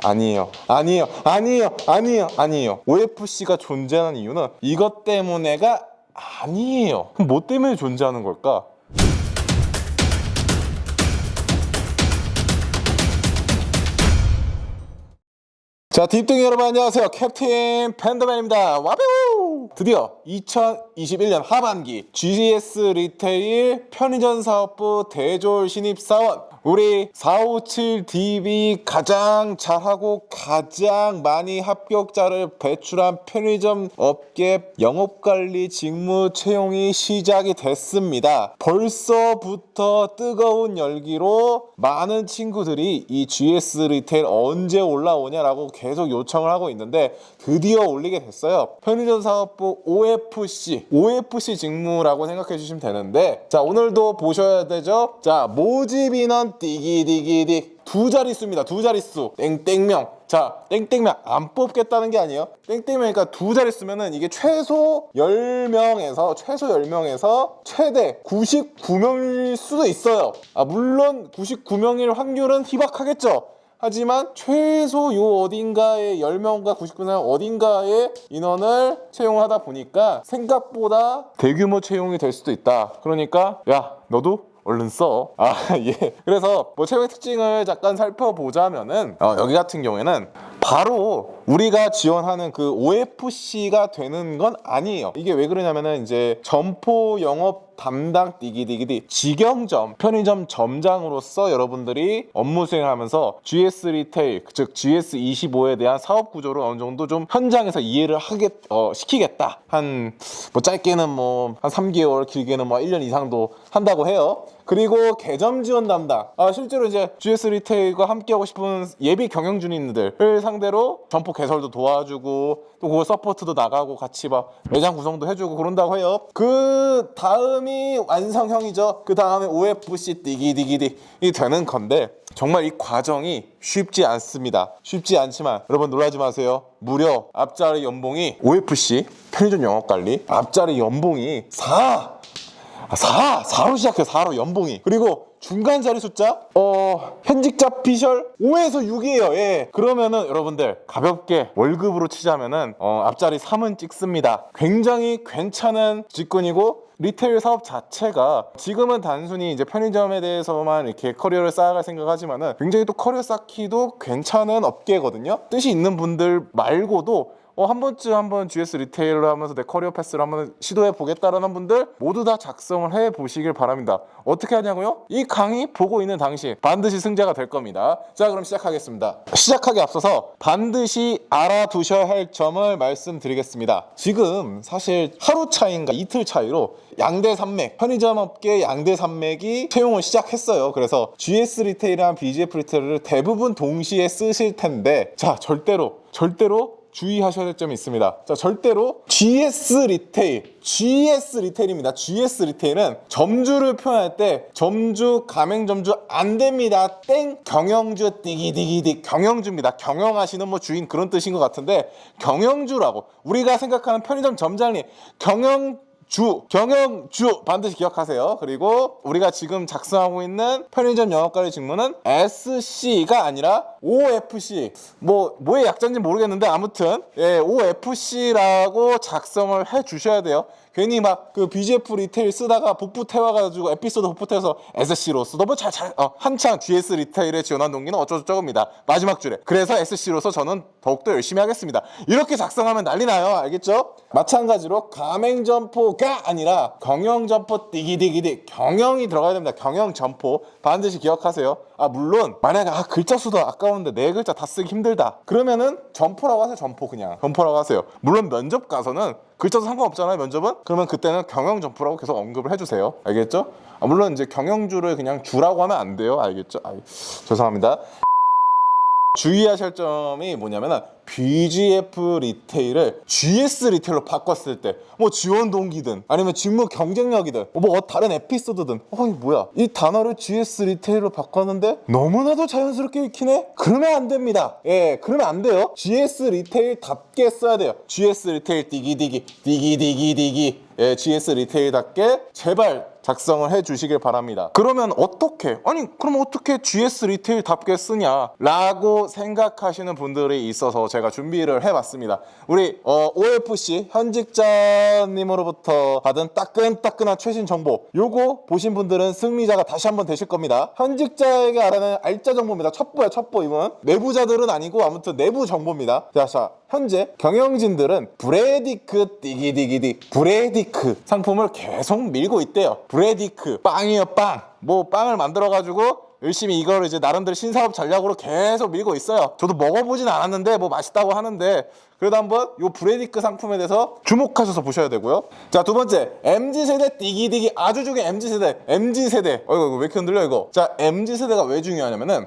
아니에요. 아니에요. 아니에요. 아니에요. 아니에요. OFC가 존재하는 이유는 이것 때문에가 아니에요. 그럼 뭐 때문에 존재하는 걸까? 자, 딥등이 여러분 안녕하세요. 캡틴 팬더맨입니다. 와뷰! 드디어 2021년 하반기 GS 리테일 편의점 사업부 대졸 신입사원 우리 457DB 가장 잘하고 가장 많이 합격자를 배출한 편의점 업계 영업관리 직무 채용이 시작이 됐습니다. 벌써부터 뜨거운 열기로 많은 친구들이 이 GS 리테일 언제 올라오냐라고 계속 요청을 하고 있는데 드디어 올리게 됐어요. 편의점 사업부 OFC 직무라고 생각해 주시면 되는데, 자, 오늘도 보셔야 되죠. 자, 모집 인원 띠기디기디 두 자릿수입니다. 두 자릿수. 땡땡명. 자, 땡땡명 안 뽑겠다는 게 아니에요. 땡땡명이니까 두 자릿수면은 이게 최소 10명에서 최대 99명일 수도 있어요. 물론 99명일 확률은 희박하겠죠. 하지만 최소 요 어딘가에 10명과 99명 어딘가에 인원을 채용하다 보니까 생각보다 대규모 채용이 될 수도 있다. 그러니까 야, 너도 얼른 써. 예. 그래서 뭐 채용의 특징을 잠깐 살펴보자면은 여기 같은 경우에는 바로 우리가 지원하는 그 OFC가 되는 건 아니에요. 이게 왜 그러냐면은 이제 점포 영업 담당 띠기디기디 직영점 편의점 점장으로서 여러분들이 업무 수행하면서 GS 리테일 즉 GS25에 대한 사업 구조를 어느 정도 좀 현장에서 이해를 시키겠다. 한 뭐 짧게는 뭐 한 3개월 길게는 뭐 1년 이상도 한다고 해요. 그리고 개점 지원 담당 실제로 이제 GS 리테일과 함께하고 싶은 예비 경영진인들을 상대로 점포 개설도 도와주고 또 그거 서포트도 나가고 같이 막 매장 구성도 해주고 그런다고 해요. 그 다음이 완성형이죠. 그 다음에 OFC 띠기디기디 되는 건데 정말 이 과정이 쉽지 않습니다. 쉽지 않지만 여러분 놀라지 마세요. 무려 앞자리 연봉이 OFC 편의점 영업관리 앞자리 연봉이 4로 시작해요. 4로 연봉이. 그리고 중간 자리 숫자 현직자 피셜 5에서 6이에요. 예. 그러면은 여러분들 가볍게 월급으로 치자면은 앞자리 3은 찍습니다. 굉장히 괜찮은 직군이고 리테일 사업 자체가 지금은 단순히 이제 편의점에 대해서만 이렇게 커리어를 쌓아갈 생각하지만은 굉장히 또 커리어 쌓기도 괜찮은 업계거든요. 뜻이 있는 분들 말고도 한 번쯤 한번 GS 리테일을 하면서 내 커리어 패스를 한번 시도해 보겠다라는 분들 모두 다 작성을 해 보시길 바랍니다. 어떻게 하냐고요? 이 강의 보고 있는 당신 반드시 승자가 될 겁니다. 자, 그럼 시작하겠습니다. 시작하기 앞서서 반드시 알아두셔야 할 점을 말씀드리겠습니다. 지금 사실 하루 차이인가 이틀 차이로 양대 산맥, 편의점 업계 양대 산맥이 채용을 시작했어요. 그래서 GS 리테일이랑 BGF 리테일을 대부분 동시에 쓰실 텐데, 자, 절대로 주의하셔야 될 점이 있습니다. 자, 절대로 GS 리테일입니다. GS 리테일은 점주를 표현할 때 점주, 가맹점주 안 됩니다. 땡! 경영주 띠기디기디 경영주입니다. 경영하시는 뭐 주인 그런 뜻인 것 같은데 경영주라고 우리가 생각하는 편의점 점장님 경영주 반드시 기억하세요. 그리고 우리가 지금 작성하고 있는 편의점 영업관리 직무는 SC가 아니라 OFC 뭐의 약자인지 모르겠는데 아무튼 OFC라고 작성을 해 주셔야 돼요. 괜히 막 그 BGF 리테일 쓰다가 복부 태워가지고 에피소드 복부 태워서 SC로서 너무 한창 GS 리테일에 지원한 동기는 어쩌고저쩌고입니다. 마지막 줄에 그래서 SC로서 저는 더욱더 열심히 하겠습니다. 이렇게 작성하면 난리 나요. 알겠죠? 마찬가지로 가맹점포가 아니라 경영점포 띠기디기디 경영이 들어가야 됩니다. 경영점포 반드시 기억하세요. 물론 만약에 글자 수도 아까운데 4글자 다 쓰기 힘들다 그러면은 점포라고 하세요. 점포라고 하세요. 물론 면접 가서는 글자도 상관없잖아요. 면접은. 그러면 그때는 경영점포라고 계속 언급을 해주세요. 알겠죠? 물론 이제 경영주를 그냥 주라고 하면 안 돼요. 알겠죠? 죄송합니다. 주의하실 점이 뭐냐면은 BGF 리테일을 GS 리테일로 바꿨을 때 뭐 지원 동기든 아니면 직무 경쟁력이든 뭐 다른 에피소드든 이게 뭐야 이 단어를 GS 리테일로 바꿨는데 너무나도 자연스럽게 읽히네? 그러면 안 됩니다. 예, 그러면 안 돼요. GS 리테일답게 써야 돼요. GS 리테일 디기 예, GS 리테일답게 제발 작성을 해주시길 바랍니다. 그러면 어떻게? 그럼 어떻게 GS 리테일답게 쓰냐? 라고 생각하시는 분들이 있어서 제가 준비를 해봤습니다. 우리 OFC 현직자님으로부터 받은 따끈따끈한 최신 정보, 요거 보신 분들은 승리자가 다시 한번 되실 겁니다. 현직자에게 알아낸 알짜 정보입니다. 첩보야, 첩보. 이건 내부자들은 아니고 아무튼 내부 정보입니다. 자, 현재 경영진들은 브레디크 브레디크 상품을 계속 밀고 있대요. 브레디크 빵이요, 빵. 뭐 빵을 만들어 가지고 열심히 이걸 이제 나름대로 신사업 전략으로 계속 밀고 있어요. 저도 먹어보진 않았는데 뭐 맛있다고 하는데 그래도 한번 요 브레디크 상품에 대해서 주목하셔서 보셔야 되고요. 자, 두 번째, MZ세대 디기디기 아주 중요한 MZ세대. 이거 왜 이렇게 흔들려 이거. 자, MZ세대가 왜 중요하냐면은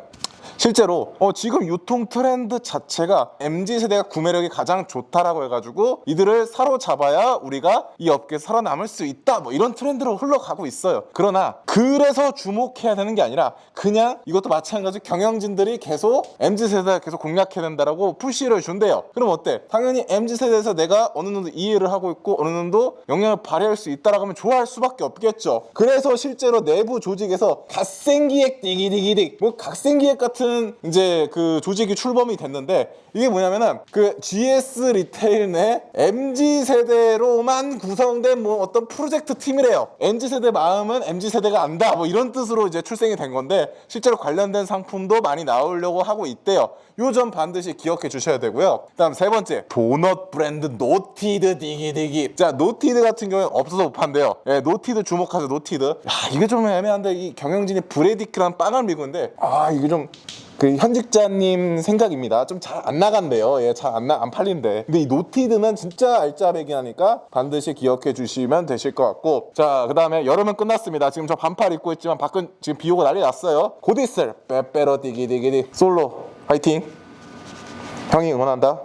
실제로 지금 유통 트렌드 자체가 MZ세대가 구매력이 가장 좋다라고 해가지고 이들을 사로잡아야 우리가 이 업계에 살아남을 수 있다 뭐 이런 트렌드로 흘러가고 있어요. 그러나 그래서 주목해야 되는 게 아니라 그냥 이것도 마찬가지로 경영진들이 계속 MZ세대가 계속 공략해야 된다라고 푸시를 준대요. 그럼 어때? 당연히 MZ세대에서 내가 어느 정도 이해를 하고 있고 어느 정도 영향을 발휘할 수 있다라고 하면 좋아할 수밖에 없겠죠. 그래서 실제로 내부 조직에서 갓생기획 디기디기딕 뭐 갓생기획 같은 이제 그 조직이 출범이 됐는데 이게 뭐냐면은 그 GS 리테일 내 MZ세대로만 구성된 뭐 어떤 프로젝트 팀이래요. MZ세대 마음은 MZ세대가 안다 뭐 이런 뜻으로 이제 출생이 된 건데 실제로 관련된 상품도 많이 나오려고 하고 있대요. 요 점 반드시 기억해 주셔야 되고요. 그다음 세 번째, 도넛 브랜드 노티드 디기디기. 자, 노티드 같은 경우는 없어서 못 판대요. 예, 노티드 주목하세요. 노티드. 이게 좀 애매한데 이 경영진이 브레디크란 빵을 밀고 있는데 이게 좀 그 현직자님 생각입니다. 좀 잘 안 나간대요. 예, 잘 안 팔린대. 근데 이 노티드는 진짜 알짜배기 하니까 반드시 기억해 주시면 되실 것 같고. 자, 그 다음에 여름은 끝났습니다. 지금 저 반팔 입고 있지만 밖은 지금 비 오고 난리 났어요. 곧 있을 빼빼로 디기디기디 솔로 화이팅. 형이 응원한다.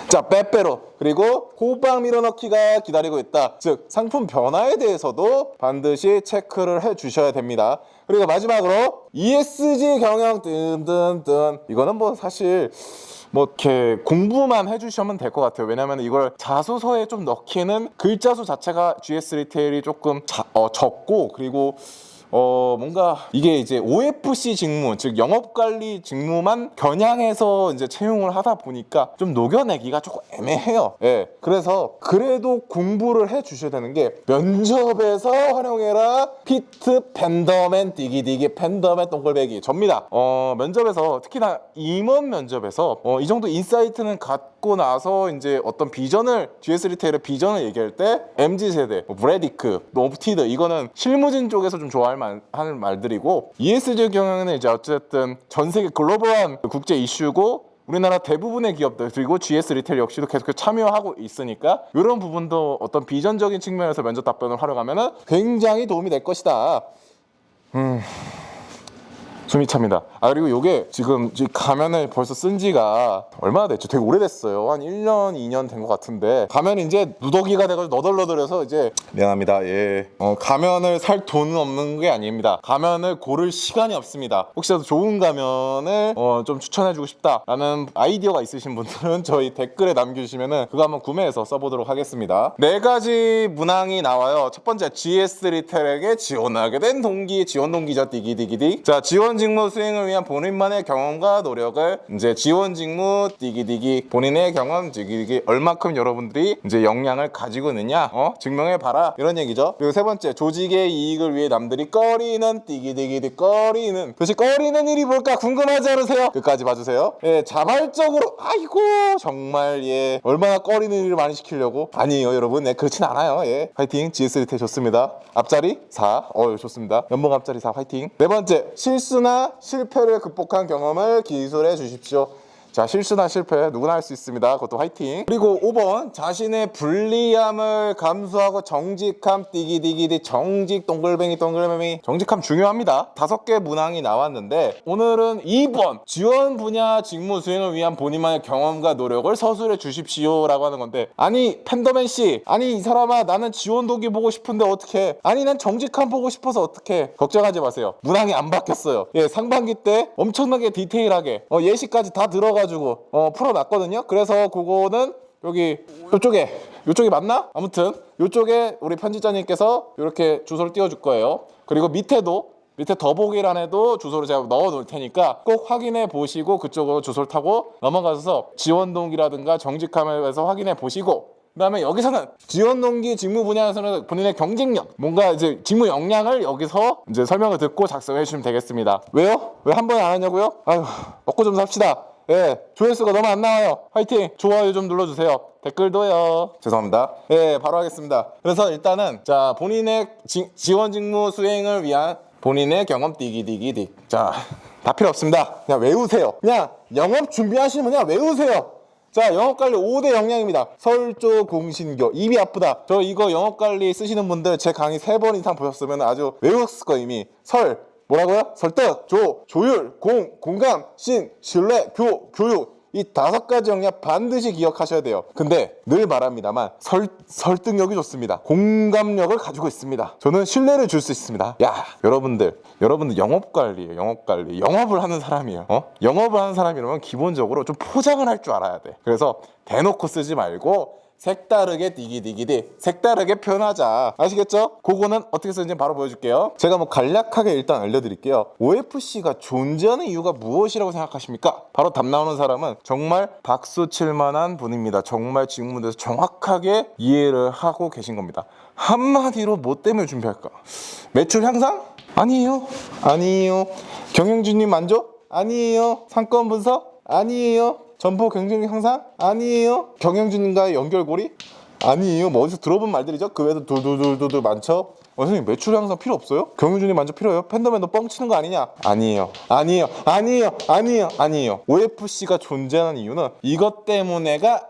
자, 빼빼로 그리고 호박 밀어넣기가 기다리고 있다. 즉 상품 변화에 대해서도 반드시 체크를 해주셔야 됩니다. 그리고 마지막으로 ESG 경영 뜬뜬뜬 이거는 뭐 사실 뭐 이렇게 공부만 해주시면 될 것 같아요. 왜냐면 이걸 자소서에 좀 넣기에는 글자 수 자체가 GS 리테일이 조금 적고 그리고 뭔가 이게 이제 OFC 직무, 즉 영업관리 직무만 겨냥해서 이제 채용을 하다 보니까 좀 녹여내기가 조금 애매해요. 예. 그래서 그래도 공부를 해 주셔야 되는 게 면접에서 활용해라. 피트 펜더맨 디기디기 펜더맨 동글배기 접니다. 면접에서 특히나 임원 면접에서 이 정도 인사이트는 갖고 나서 이제 어떤 비전을 GS 리테일의 비전을 얘기할 때 MZ세대, 브레디크, 노티드 이거는 실무진 쪽에서 좀 좋아할 하는 말들이고 ESG 경영은 이제 어쨌든 전 세계 글로벌한 국제 이슈고 우리나라 대부분의 기업들 그리고 GS 리테일 역시도 계속 참여하고 있으니까 이런 부분도 어떤 비전적인 측면에서 면접 답변을 활용하면 굉장히 도움이 될 것이다. 숨이 찹니다. 그리고 이게 지금 가면을 벌써 쓴 지가 얼마나 됐죠? 되게 오래됐어요. 한 1년, 2년 된 것 같은데 가면이 이제 누더기가 돼가지고 너덜너덜해서 이제 미안합니다. 예. 가면을 살 돈은 없는 게 아닙니다. 가면을 고를 시간이 없습니다. 혹시라도 좋은 가면을 좀 추천해주고 싶다라는 아이디어가 있으신 분들은 저희 댓글에 남겨주시면은 그거 한번 구매해서 써보도록 하겠습니다. 4가지 문항이 나와요. 첫 번째, GS 리테일에게 지원하게 된 동기, 지원 동기죠. 디기디기디. 자, 지원 직무 수행을 위한 본인만의 경험과 노력을 이제 지원 직무 디기디기 본인의 경험 디기디기 얼마큼 여러분들이 이제 역량을 가지고 있느냐 증명해 봐라 이런 얘기죠. 그리고 세 번째, 조직의 이익을 위해 남들이 꺼리는 디기디기디 꺼리는 도대체 꺼리는 일이 뭘까 궁금하지 않으세요? 끝까지 봐주세요. 예, 자발적으로 아이고 정말 예 얼마나 꺼리는 일을 많이 시키려고 아니에요 여러분. 네, 그렇진 않아요. 예, 화이팅. GS 리테일 좋습니다. 앞자리 4 좋습니다. 연봉 앞자리 4 화이팅. 네 번째, 실수나 실패를 극복한 경험을 기술해 주십시오. 자, 실수나 실패 누구나 할 수 있습니다. 그것도 화이팅. 그리고 5번, 자신의 불리함을 감수하고 정직함 띠기디기디. 정직 동글뱅이 동글뱅이. 정직함 중요합니다. 5개 문항이 나왔는데 오늘은 2번, 지원 분야 직무 수행을 위한 본인만의 경험과 노력을 서술해 주십시오 라고 하는 건데, 아니 팬더맨 씨, 아니 이 사람아, 나는 지원 동기 보고 싶은데 어떡해? 아니 난 정직함 보고 싶어서 어떡해? 걱정하지 마세요. 문항이 안 바뀌었어요. 예, 상반기 때 엄청나게 디테일하게 예시까지 다 들어가지고 풀어놨거든요. 그래서 그거는 여기 요쪽이 맞나? 아무튼 요쪽에 우리 편집자님께서 이렇게 주소를 띄워줄 거예요. 그리고 밑에 더보기란에도 주소를 제가 넣어 놓을 테니까 꼭 확인해 보시고 그쪽으로 주소를 타고 넘어가셔서 지원 동기라든가 정직함에 대해서 확인해 보시고, 그 다음에 여기서는 지원 동기 직무 분야에서는 본인의 경쟁력, 뭔가 이제 직무 역량을 여기서 이제 설명을 듣고 작성해 주시면 되겠습니다. 왜요? 왜 한 번에 안 하냐고요? 아유, 먹고 좀 삽시다. 예, 조회수가 너무 안 나와요. 화이팅! 좋아요 좀 눌러주세요. 댓글도요. 죄송합니다. 예, 바로 하겠습니다. 그래서 일단은 자, 본인의 지원 직무 수행을 위한 본인의 경험 띠기디기디. 자, 다 필요 없습니다. 그냥 외우세요. 그냥 영업 준비하시면 그냥 외우세요. 자, 영업관리 5대 역량입니다. 설조, 공신교. 입이 아프다. 저 이거 영업관리 쓰시는 분들 제 강의 3번 이상 보셨으면 아주 외웠을 거예요. 이미 뭐라고요? 설득, 조율, 공감, 신뢰, 교육. 이 5가지 역량 반드시 기억하셔야 돼요. 근데 늘 말합니다만 설득력이 좋습니다. 공감력을 가지고 있습니다. 저는 신뢰를 줄 수 있습니다. 야, 여러분들 영업관리예요. 영업을 하는 사람이에요. 영업을 하는 사람이라면 기본적으로 좀 포장을 할 줄 알아야 돼. 그래서 대놓고 쓰지 말고 색다르게 디기디기디, 색다르게 표현하자. 아시겠죠? 그거는 어떻게 쓰는지 바로 보여줄게요. 제가 간략하게 일단 알려드릴게요. OFC가 존재하는 이유가 무엇이라고 생각하십니까? 바로 답 나오는 사람은 정말 박수 칠 만한 분입니다. 정말 직무에 대해서 정확하게 이해를 하고 계신 겁니다. 한마디로 뭐 때문에 준비할까? 매출 향상? 아니에요. 경영진님 만족? 아니에요. 상권 분석? 아니에요. 점포 경쟁력 향상? 아니에요. 경영진과의 연결고리? 아니에요. 뭐 어디서 들어본 말들이죠? 그 외에도 둘 많죠? 선생님 매출 향상 필요 없어요? 경영진이 만족 필요해요? 팬더맨도 뻥치는 거 아니냐? 아니에요. OFC가 존재하는 이유는 이것 때문에가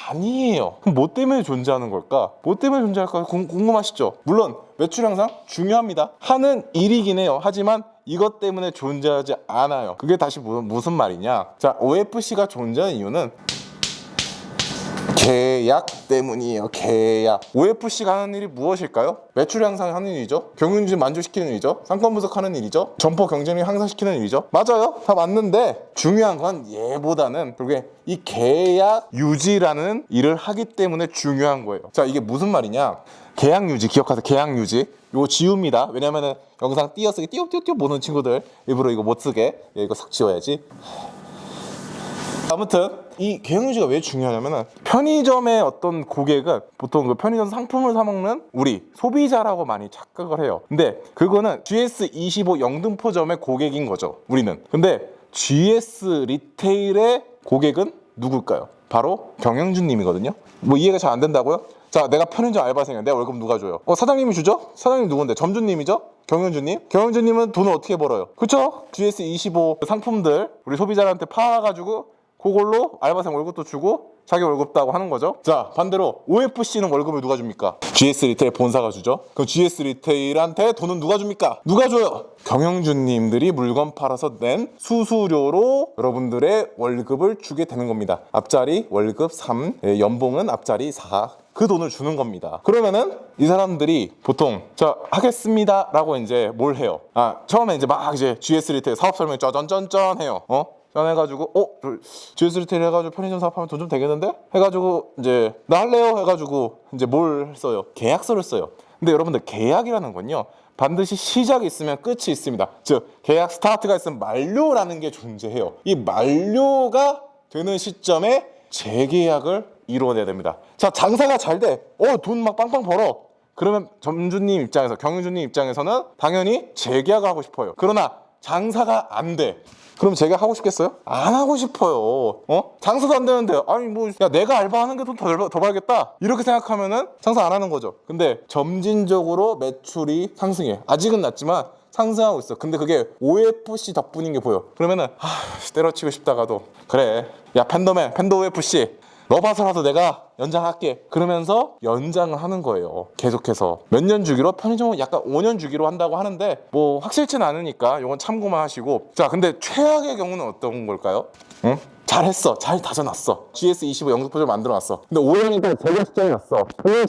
아니에요. 그럼 뭐 때문에 존재하는 걸까? 뭐 때문에 존재할까? 궁금하시죠? 물론 매출 향상 중요합니다. 하는 일이긴 해요. 하지만 이것 때문에 존재하지 않아요. 그게 다시 무슨 말이냐? 자, OFC가 존재하는 이유는 계약 때문이에요. 계약. OFC가 하는 일이 무엇일까요? 매출 향상하는 일이죠. 경영진 만족시키는 일이죠. 상권 분석하는 일이죠. 점포 경쟁력 향상시키는 일이죠. 맞아요. 다 맞는데 중요한 건 얘보다는 그게 이 계약 유지라는 일을 하기 때문에 중요한 거예요. 자, 이게 무슨 말이냐? 계약 유지 기억하세요. 계약 유지. 이거 지웁니다. 왜냐면은 영상 띄어쓰기 띄웁 보는 친구들 일부러 이거 못 쓰게. 이거 싹 지워야지. 아무튼 이 계약 유지가 왜 중요하냐면은 편의점의 어떤 고객은 보통 그 편의점 상품을 사 먹는 우리 소비자라고 많이 착각을 해요. 근데 그거는 GS25 영등포점의 고객인 거죠. 우리는. 근데 GS 리테일의 고객은 누굴까요? 바로 경영준님이거든요. 뭐 이해가 잘 안 된다고요? 자, 내가 편의점 알바생이야. 내 월급 누가 줘요? 사장님이 주죠? 사장님 누군데? 점주님이죠? 경영준님? 경영준님은 돈을 어떻게 벌어요? 그쵸? GS25 상품들 우리 소비자한테 팔아가지고 그걸로 알바생 월급도 주고 자기 월급도 하고 하는 거죠. 자, 반대로 OFC는 월급을 누가 줍니까? GS 리테일 본사가 주죠. 그럼 GS 리테일한테 돈은 누가 줍니까? 누가 줘요? 경영준님들이 물건 팔아서 낸 수수료로 여러분들의 월급을 주게 되는 겁니다. 앞자리 월급 3, 연봉은 앞자리 4. 그 돈을 주는 겁니다. 그러면은 이 사람들이 보통 자, 하겠습니다 라고 이제 뭘 해요? 처음에 이제 막 이제 GS 리테일 사업 설명 쩌전쩐쩐 해요. 해가지고 GS 리테일 해가지고 편의점 사업하면 돈 좀 되겠는데? 해가지고 이제 나 할래요 해가지고 이제 뭘 써요? 계약서를 써요. 근데 여러분들 계약이라는 건요 반드시 시작이 있으면 끝이 있습니다. 즉 계약 스타트가 있으면 만료라는 게 존재해요. 이 만료가 되는 시점에 재계약을 이루어내야 됩니다. 자, 장사가 잘 돼. 돈 막 빵빵 벌어. 그러면 점주님 입장에서 경영주님 입장에서는 당연히 재계약을 하고 싶어요. 그러나 장사가 안 돼. 그럼 제가 하고 싶겠어요? 안 하고 싶어요. 장사도 안 되는데 아니 뭐 야 내가 알바하는 게 돈 더 벌겠다 이렇게 생각하면은 장사 안 하는 거죠. 근데 점진적으로 매출이 상승해. 아직은 낮지만 상승하고 있어. 근데 그게 OFC 덕분인 게 보여. 그러면은 때려치고 싶다가도 그래, 야 팬더 OFC 너 봐서라도 내가 연장할게. 그러면서 연장을 하는 거예요. 계속해서 몇 년 주기로, 편의점은 약간 5년 주기로 한다고 하는데 뭐 확실치는 않으니까 이건 참고만 하시고. 자, 근데 최악의 경우는 어떤 걸까요? 응? 잘했어, 잘 다져놨어, GS25 영등포점 만들어놨어. 근데 5년이니까 제작 시장이 났어. 오늘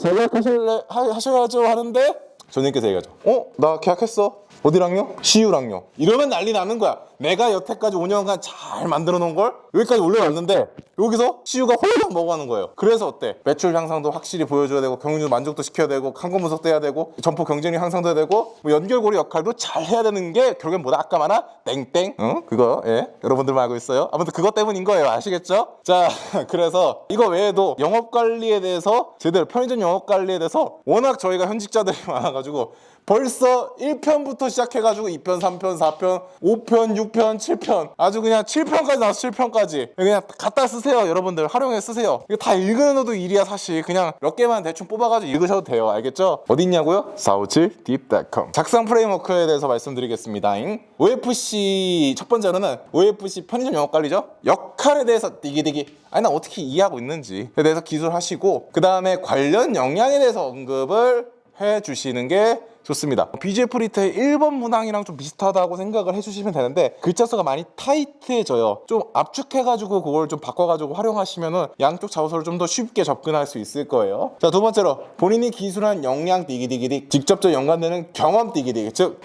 하셔야죠 하는데 손님께서 얘기하죠. 나 계약했어. 어디랑요? CU랑요. 이러면 난리 나는 거야. 내가 여태까지 5년간 잘 만들어 놓은 걸 여기까지 올려놨는데 여기서 CU가 홀딱 먹어가는 거예요. 그래서 어때? 매출 향상도 확실히 보여줘야 되고, 경영진 만족도 시켜야 되고, 판권 분석도 해야 되고, 점포 경쟁력 향상도 해야 되고, 뭐 연결고리 역할도 잘 해야 되는 게 결국엔 뭐다? 아까 말한 땡땡, 그거, 예, 여러분들만 알고 있어요. 아무튼 그것 때문인 거예요. 아시겠죠? 자, 그래서 이거 외에도 영업관리에 대해서, 제대로 편의점 영업관리에 대해서 워낙 저희가 현직자들이 많아가지고 벌써 1편부터 시작해가지고 2편, 3편, 4편, 5편, 6편, 7편, 아주 그냥 7편까지 나와서 7편까지 그냥 갖다 쓰세요. 여러분들 활용해 쓰세요. 이거 다 읽는 것도 일이야. 사실 그냥 몇 개만 대충 뽑아가지고 읽으셔도 돼요. 알겠죠? 어디 있냐고요? 457deep.com. 작성 프레임워크에 대해서 말씀드리겠습니다. OFC 첫 번째로는 OFC 편의점 영업관리죠. 역할에 대해서 디기디기, 아니 나 어떻게 이해하고 있는지에 대해서 기술하시고, 그 다음에 관련 역량에 대해서 언급을 해주시는 게 좋습니다. BGF 리테일 1번 문항이랑 좀 비슷하다고 생각을 해주시면 되는데, 글자수가 많이 타이트해져요. 좀 압축해가지고 그걸 좀 바꿔가지고 활용하시면은 양쪽 자소서를 좀 더 쉽게 접근할 수 있을 거예요. 자, 두 번째로 본인이 기술한 역량 디기디기디, 직접적 연관되는 경험 디기디기, 즉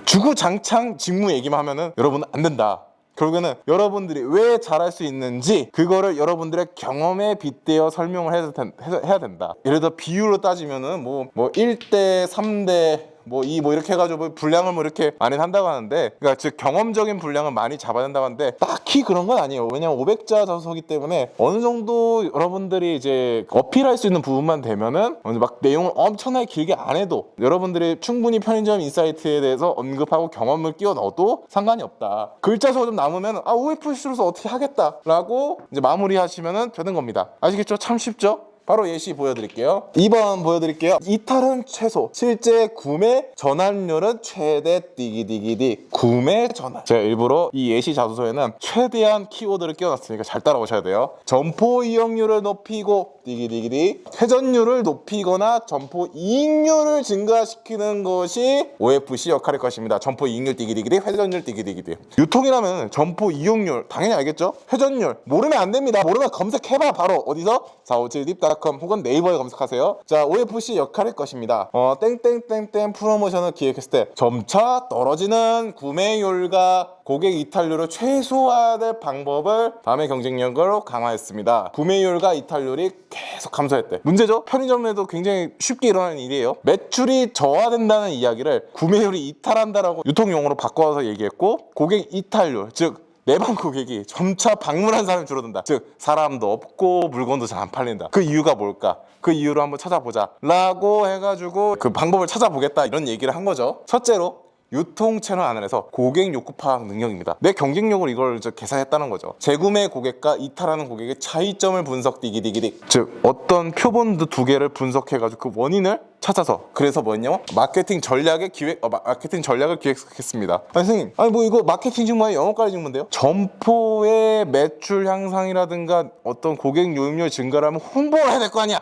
주구장창 직무 얘기만 하면은 여러분은 안 된다. 결국에는 여러분들이 왜 잘할 수 있는지 그거를 여러분들의 경험에 빗대어 설명을 해야 된다. 예를 들어 비율로 따지면은 뭐 1대 3대 뭐 이렇게 해가지고 분량을 뭐 이렇게 많이 한다고 하는데, 그러니까 즉 경험적인 분량을 많이 잡아야 된다고 하는데 딱히 그런 건 아니에요. 왜냐면 500자 자소서기 때문에 어느 정도 여러분들이 이제 어필할 수 있는 부분만 되면은 막 내용을 엄청나게 길게 안 해도 여러분들이 충분히 편의점 인사이트에 대해서 언급하고 경험을 끼워 넣어도 상관이 없다. 글자 수가 좀 남으면 OFC로서 어떻게 하겠다라고 이제 마무리하시면은 되는 겁니다. 아시겠죠? 참 쉽죠? 바로 예시 보여드릴게요. 2번 보여드릴게요. 이탈은 최소, 실제 구매 전환율은 최대 디기디기디. 구매 전환. 제가 일부러 이 예시 자소서에는 최대한 키워드를 끼워놨으니까 잘 따라오셔야 돼요. 점포 이용률을 높이고 디기디기디. 회전율을 높이거나 점포 이익률을 증가시키는 것이 OFC 역할일 것입니다. 점포 이익률 디기디기디, 회전율 디기디기디. 유통이라면 점포 이용률 당연히 알겠죠? 회전율 모르면 안 됩니다. 모르면 검색해봐. 바로 어디서? 457deep.com 혹은 네이버에 검색하세요. 자, OFC 역할일 것입니다. 땡땡땡땡 프로모션을 기획했을 때 점차 떨어지는 구매율과 고객 이탈률을 최소화될 방법을 다음의 경쟁력으로 강화했습니다. 구매율과 이탈률이 계속 감소했대. 문제죠? 편의점에도 굉장히 쉽게 일어나는 일이에요. 매출이 저하된다는 이야기를 구매율이 이탈한다라고 유통용어로 바꿔서 얘기했고, 고객 이탈률, 즉 내방 고객이 점차 방문한 사람이 줄어든다. 즉 사람도 없고 물건도 잘 안 팔린다. 그 이유가 뭘까? 그 이유를 한번 찾아보자 라고 해가지고 그 방법을 찾아보겠다, 이런 얘기를 한 거죠. 첫째로 유통 채널 안에서 고객 욕구 파악 능력입니다. 내 경쟁력을 이걸 계산했다는 거죠. 재구매 고객과 이탈하는 고객의 차이점을 분석 디기디기디. 즉 어떤 표본드 두 개를 분석해가지고 그 원인을 찾아서, 그래서 뭐였냐면 마케팅 전략을 기획했습니다. 선생님, 아니 뭐 이거 마케팅 직무에 영업관리 직무인데요? 점포의 매출 향상이라든가 어떤 고객 유입률 증가를 하면 홍보를 해야 될 거 아니야?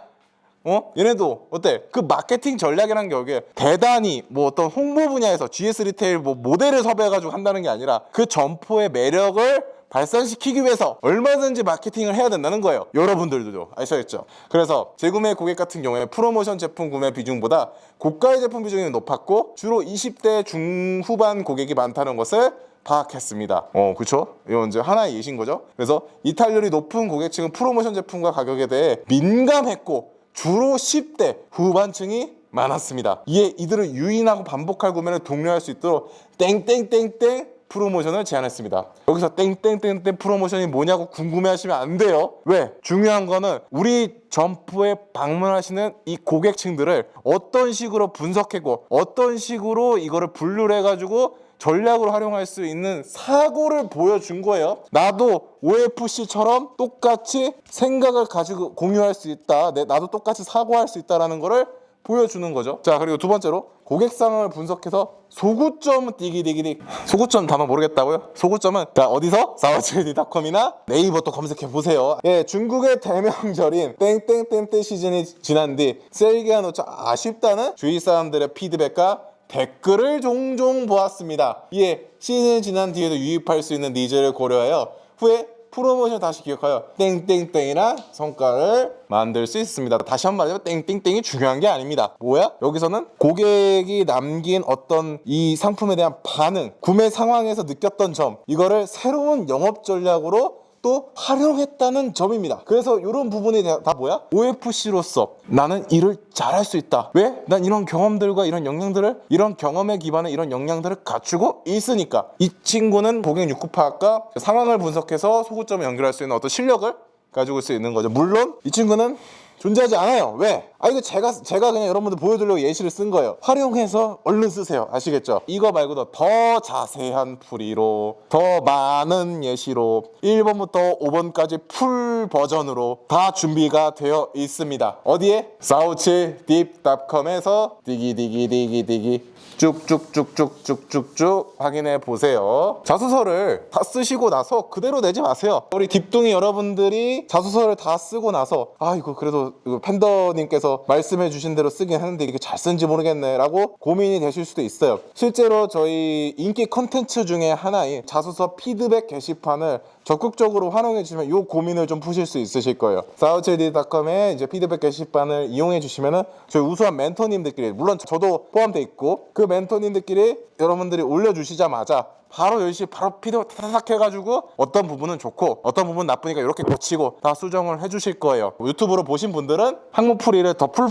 얘네도 어때? 그 마케팅 전략이라는 게 여기에 대단히 뭐 어떤 홍보 분야에서 GS 리테일 뭐 모델을 섭외해가지고 한다는 게 아니라 그 점포의 매력을 발산시키기 위해서 얼마든지 마케팅을 해야 된다는 거예요. 여러분들도 아시겠죠? 그래서 재구매 고객 같은 경우에 프로모션 제품 구매 비중보다 고가의 제품 비중이 높았고 주로 20대 중후반 고객이 많다는 것을 파악했습니다. 그렇죠? 이건 이제 하나의 예시인 거죠. 그래서 이탈률이 높은 고객층은 프로모션 제품과 가격에 대해 민감했고 주로 10대 후반층이 많았습니다. 이에 이들을 유인하고 반복할 구매를 독려할 수 있도록 땡땡땡땡 프로모션을 제안했습니다. 여기서 땡땡땡땡 프로모션이 뭐냐고 궁금해하시면 안 돼요. 왜? 중요한 거는 우리 점포에 방문하시는 이 고객층들을 어떤 식으로 분석하고 어떤 식으로 이거를 분류를 해가지고 전략으로 활용할 수 있는 사고를 보여준 거예요. 나도 OFC처럼 똑같이 생각을 가지고 공유할 수 있다. 나도 똑같이 사고할 수 있다라는 거를 보여주는 거죠. 자, 그리고 두 번째로 고객상황을 분석해서 소구점 띠기디기디. 소구점 단어 모르겠다고요? 소구점은 자, 어디서? 사우치디닷컴이나 네이버 또 검색해 보세요. 예, 중국의 대명절인 땡땡땡땡 시즌이 지난 뒤 세일기가 놓쳐 아쉽다는 주위 사람들의 피드백과 댓글을 종종 보았습니다. 이에 시즌이 지난 뒤에도 유입할 수 있는 니즈를 고려하여 후에 프로모션 다시 기억하여 땡땡땡이란 성과를 만들 수 있습니다. 다시 한번 말하자면 땡땡땡이 중요한 게 아닙니다. 뭐야? 여기서는 고객이 남긴 어떤 이 상품에 대한 반응, 구매 상황에서 느꼈던 점, 이거를 새로운 영업 전략으로 또 활용했다는 점입니다. 그래서 이런 부분이 다 뭐야? OFC로서 나는 일을 잘할 수 있다. 왜? 난 이런 경험들과 이런 역량들을, 이런 경험에 기반한 이런 역량들을 갖추고 있으니까. 이 친구는 고객 욕구 파악과 상황을 분석해서 소구점을 연결할 수 있는 어떤 실력을 가지고 있을 수 있는 거죠. 물론 이 친구는 존재하지 않아요. 왜? 이거 제가 그냥 여러분들 보여드리려고 예시를 쓴 거예요. 활용해서 얼른 쓰세요. 아시겠죠? 이거 말고도 더 자세한 풀이로, 더 많은 예시로 1번부터 5번까지 풀 버전으로 다 준비가 되어 있습니다. 어디에? 사우치딥닷컴에서 디기디기디기디기 쭉쭉쭉쭉쭉쭉쭉 확인해 보세요. 자소서를 다 쓰시고 나서 그대로 내지 마세요. 우리 딥둥이 여러분들이 자소서를 다 쓰고 나서 이거 그래도 팬더님께서 말씀해 주신 대로 쓰긴 했는데 이게 잘 쓴지 모르겠네 라고 고민이 되실 수도 있어요. 실제로 저희 인기 컨텐츠 중에 하나인 자소서 피드백 게시판을 적극적으로 활용해 주시면 이 고민을 좀 푸실 수 있으실 거예요. 사우치디닷컴에 이제 피드백 게시판을 이용해 주시면은 저희 우수한 멘토님들끼리, 물론 저도 포함되어 있고 그 멘토님들끼리 여러분들이 올려주시자마자 바로 열심히 바로 피드백 타닥 해가지고 어떤 부분은 좋고 어떤 부분은 나쁘니까 이렇게 고치고 다 수정을 해주실 거예요. 유튜브로 보신 분들은 한국 풀이를 더 풀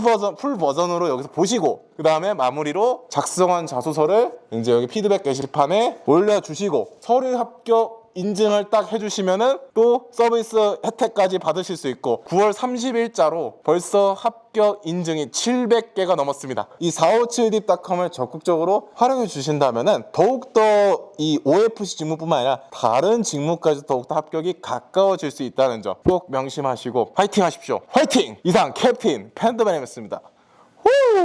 버전으로 여기서 보시고 그 다음에 마무리로 작성한 자소서를 이제 여기 피드백 게시판에 올려주시고 서류 합격 인증을 딱 해주시면은 또 서비스 혜택까지 받으실 수 있고 9월 30일자로 벌써 합격 인증이 700개가 넘었습니다. 이 457딥닷컴을 적극적으로 활용해 주신다면은 더욱더 이 OFC 직무뿐만 아니라 다른 직무까지 더욱더 합격이 가까워질 수 있다는 점 꼭 명심하시고 화이팅 하십시오. 화이팅! 이상 캡틴 팬더맨이었습니다.